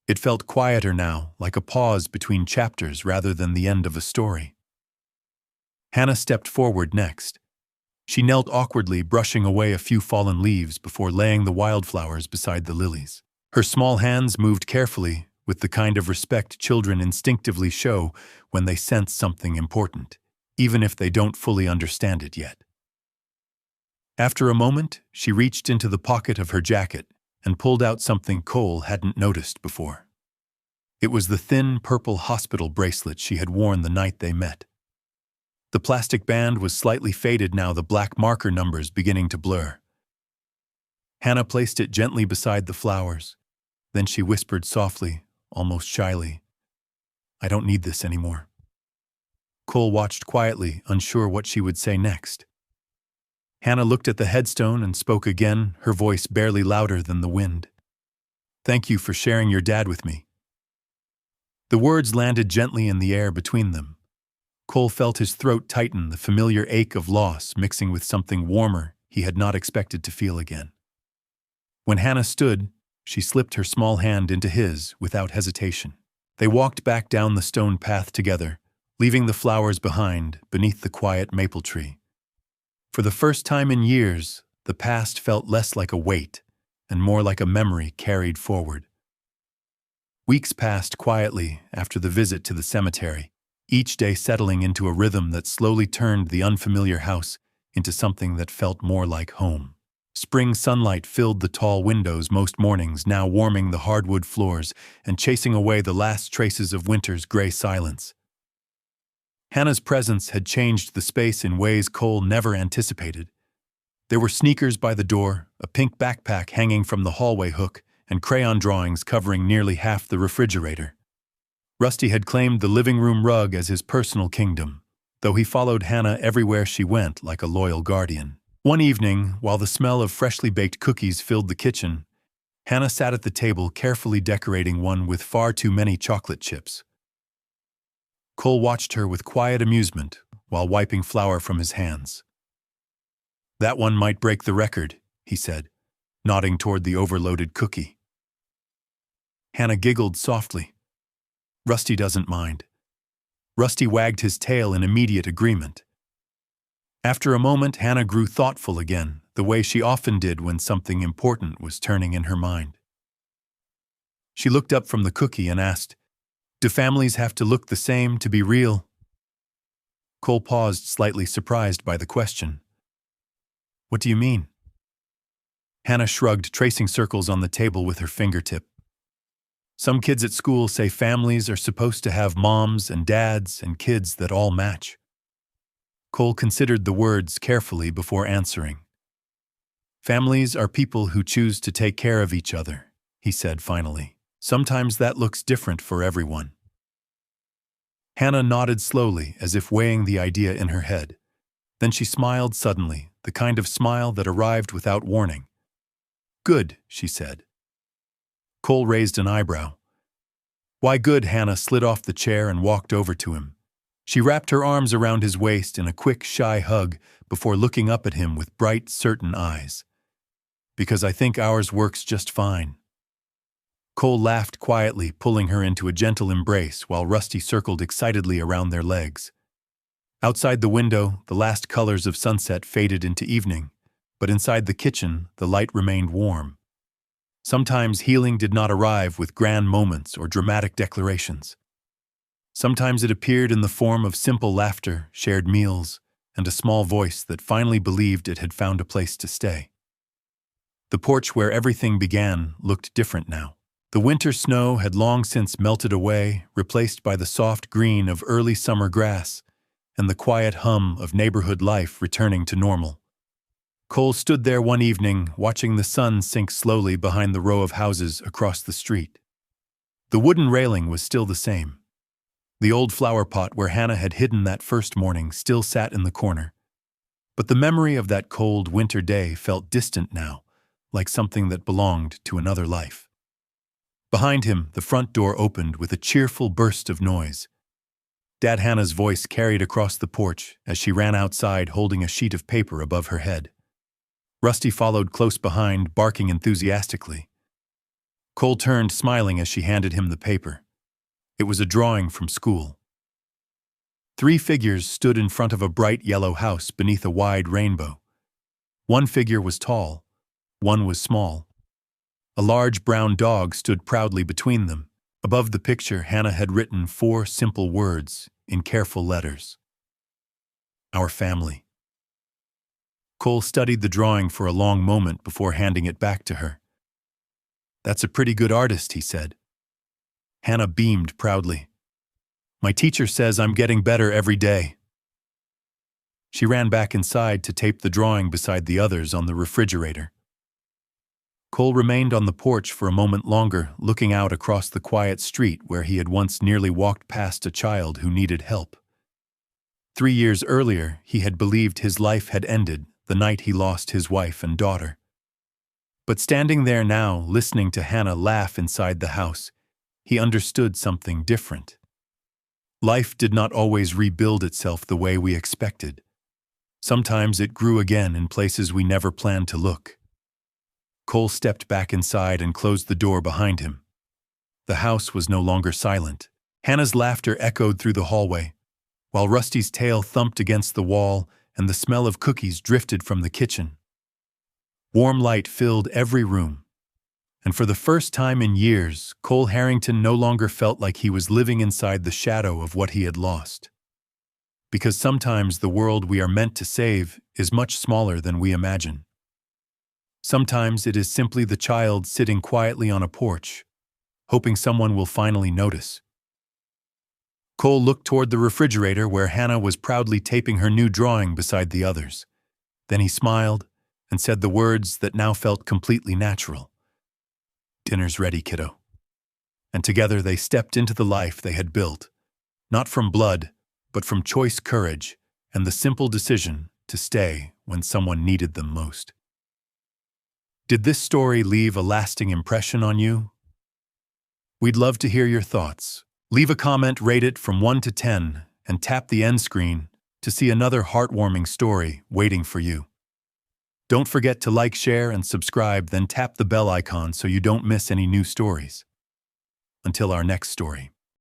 It felt quieter now, like a pause between chapters rather than the end of a story. Hannah stepped forward next. She knelt awkwardly, brushing away a few fallen leaves before laying the wildflowers beside the lilies. Her small hands moved carefully, with the kind of respect children instinctively show when they sense something important, even if they don't fully understand it yet. After a moment, she reached into the pocket of her jacket and pulled out something Cole hadn't noticed before. It was the thin purple hospital bracelet she had worn the night they met. The plastic band was slightly faded now, the black marker numbers beginning to blur. Hannah placed it gently beside the flowers. Then she whispered softly, almost shyly, "I don't need this anymore." Cole watched quietly, unsure what she would say next. Hannah looked at the headstone and spoke again, her voice barely louder than the wind. "Thank you for sharing your dad with me." The words landed gently in the air between them. Cole felt his throat tighten, the familiar ache of loss mixing with something warmer he had not expected to feel again. When Hannah stood, she slipped her small hand into his without hesitation. They walked back down the stone path together, leaving the flowers behind beneath the quiet maple tree. For the first time in years, the past felt less like a weight and more like a memory carried forward. Weeks passed quietly after the visit to the cemetery, each day settling into a rhythm that slowly turned the unfamiliar house into something that felt more like home. Spring sunlight filled the tall windows most mornings, now warming the hardwood floors and chasing away the last traces of winter's gray silence. Hannah's presence had changed the space in ways Cole never anticipated. There were sneakers by the door, a pink backpack hanging from the hallway hook, and crayon drawings covering nearly half the refrigerator. Rusty had claimed the living room rug as his personal kingdom, though he followed Hannah everywhere she went like a loyal guardian. One evening, while the smell of freshly baked cookies filled the kitchen, Hannah sat at the table carefully decorating one with far too many chocolate chips. Cole watched her with quiet amusement while wiping flour from his hands. "That one might break the record," he said, nodding toward the overloaded cookie. Hannah giggled softly. "Rusty doesn't mind." Rusty wagged his tail in immediate agreement. After a moment, Hannah grew thoughtful again, the way she often did when something important was turning in her mind. She looked up from the cookie and asked, "Do families have to look the same to be real?" Cole paused, slightly surprised by the question. "What do you mean?" Hannah shrugged, tracing circles on the table with her fingertip. "Some kids at school say families are supposed to have moms and dads and kids that all match." Cole considered the words carefully before answering. "Families are people who choose to take care of each other," he said finally. "Sometimes that looks different for everyone." Hannah nodded slowly, as if weighing the idea in her head. Then she smiled suddenly, the kind of smile that arrived without warning. "Good," she said. Cole raised an eyebrow. "Why good?" Hannah slid off the chair and walked over to him. She wrapped her arms around his waist in a quick, shy hug before looking up at him with bright, certain eyes. "Because I think ours works just fine." Cole laughed quietly, pulling her into a gentle embrace while Rusty circled excitedly around their legs. Outside the window, the last colors of sunset faded into evening, but inside the kitchen, the light remained warm. Sometimes healing did not arrive with grand moments or dramatic declarations. Sometimes it appeared in the form of simple laughter, shared meals, and a small voice that finally believed it had found a place to stay. The porch where everything began looked different now. The winter snow had long since melted away, replaced by the soft green of early summer grass and the quiet hum of neighborhood life returning to normal. Cole stood there one evening, watching the sun sink slowly behind the row of houses across the street. The wooden railing was still the same. The old flower pot where Hannah had hidden that first morning still sat in the corner. But the memory of that cold winter day felt distant now, like something that belonged to another life. Behind him, the front door opened with a cheerful burst of noise. Dad Hannah's voice carried across the porch as she ran outside holding a sheet of paper above her head. Rusty followed close behind, barking enthusiastically. Cole turned, smiling as she handed him the paper. It was a drawing from school. 3 figures stood in front of a bright yellow house beneath a wide rainbow. One figure was tall, one was small. A large brown dog stood proudly between them. Above the picture, Hannah had written 4 simple words in careful letters. "Our family." Cole studied the drawing for a long moment before handing it back to her. "That's a pretty good artist," he said. Hannah beamed proudly. "My teacher says I'm getting better every day." She ran back inside to tape the drawing beside the others on the refrigerator. Cole remained on the porch for a moment longer, looking out across the quiet street where he had once nearly walked past a child who needed help. 3 years earlier, he had believed his life had ended the night he lost his wife and daughter. But standing there now, listening to Hannah laugh inside the house, he understood something different. Life did not always rebuild itself the way we expected. Sometimes it grew again in places we never planned to look. Cole stepped back inside and closed the door behind him. The house was no longer silent. Hannah's laughter echoed through the hallway, while Rusty's tail thumped against the wall and the smell of cookies drifted from the kitchen. Warm light filled every room, and for the first time in years, Cole Harrington no longer felt like he was living inside the shadow of what he had lost. Because sometimes the world we are meant to save is much smaller than we imagine. Sometimes it is simply the child sitting quietly on a porch, hoping someone will finally notice. Cole looked toward the refrigerator where Hannah was proudly taping her new drawing beside the others. Then he smiled and said the words that now felt completely natural. "Dinner's ready, kiddo." And together they stepped into the life they had built, not from blood, but from choice, courage, and the simple decision to stay when someone needed them most. Did this story leave a lasting impression on you? We'd love to hear your thoughts. Leave a comment, rate it from 1 to 10, and tap the end screen to see another heartwarming story waiting for you. Don't forget to like, share, and subscribe, then tap the bell icon so you don't miss any new stories. Until our next story.